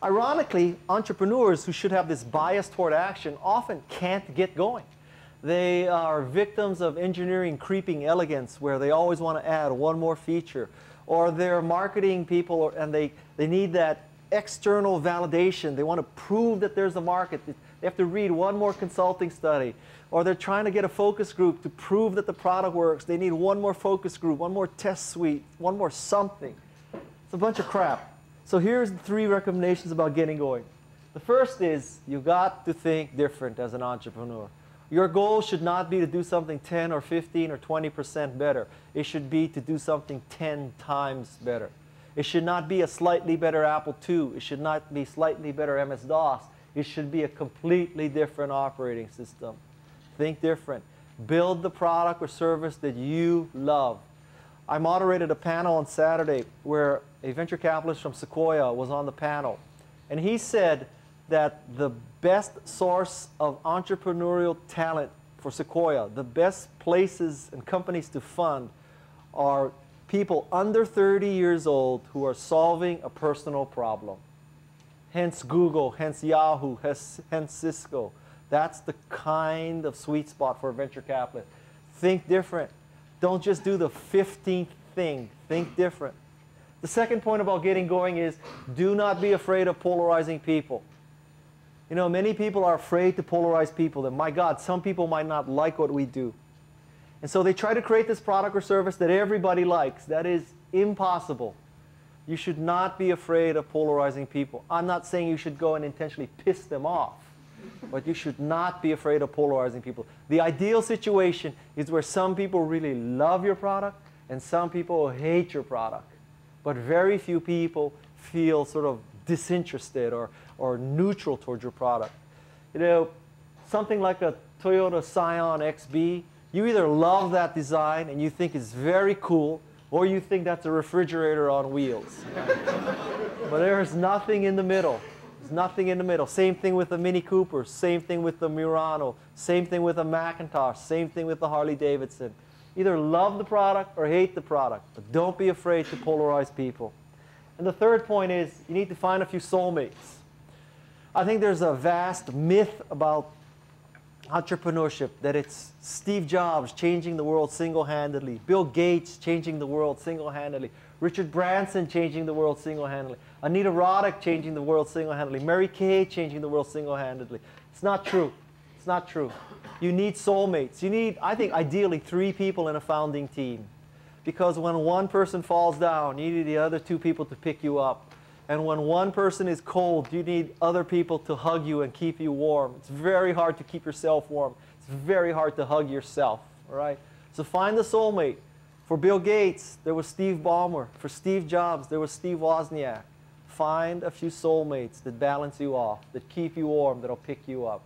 Ironically, entrepreneurs who should have this bias toward action often can't get going. They are victims of engineering creeping elegance, where they always want to add one more feature. Or they're marketing people and they need that external validation. They want to prove that there's a market. They have to read one more consulting study. Or they're trying to get a focus group to prove that the product works. They need one more focus group, one more test suite, one more something. It's a bunch of crap. So here's the 3 recommendations about getting going. The first is you've got to think different as an entrepreneur. Your goal should not be to do something 10 or 15 or 20% better. It should be to do something 10 times better. It should not be a slightly better Apple II. It should not be slightly better MS-DOS. It should be a completely different operating system. Think different. Build the product or service that you love. I moderated a panel on Saturday where a venture capitalist from Sequoia was on the panel. And he said that the best source of entrepreneurial talent for Sequoia, the best places and companies to fund, are people under 30 years old who are solving a personal problem. Hence Google, hence Yahoo, hence Cisco. That's the kind of sweet spot for a venture capitalist. Think different. Don't just do the 15th thing. Think different. The second point about getting going is do not be afraid of polarizing people. You know, many people are afraid to polarize people. That, my God, some people might not like what we do. And so they try to create this product or service that everybody likes. That is impossible. You should not be afraid of polarizing people. I'm not saying you should go and intentionally piss them off, but you should not be afraid of polarizing people. The ideal situation is where some people really love your product and some people hate your product. But very few people feel sort of disinterested or neutral towards your product. You know, something like a Toyota Scion XB, you either love that design and you think it's very cool, or you think that's a refrigerator on wheels. But there's nothing in the middle. There's nothing in the middle. Same thing with the Mini Cooper, same thing with the Murano, same thing with the Macintosh, same thing with the Harley Davidson. Either love the product or hate the product, but don't be afraid to polarize people. And the third point is you need to find a few soulmates. I think there's a vast myth about entrepreneurship, that it's Steve Jobs changing the world single-handedly, Bill Gates changing the world single-handedly, Richard Branson changing the world single-handedly, Anita Roddick changing the world single-handedly, Mary Kay changing the world single-handedly. It's not true. It's not true. You need soulmates. You need, I think, ideally 3 people in a founding team. Because when one person falls down, you need the other 2 people to pick you up. And when one person is cold, you need other people to hug you and keep you warm. It's very hard to keep yourself warm. It's very hard to hug yourself, all right? So find the soulmate. For Bill Gates, there was Steve Ballmer. For Steve Jobs, there was Steve Wozniak. Find a few soulmates that balance you off, that keep you warm, that'll pick you up.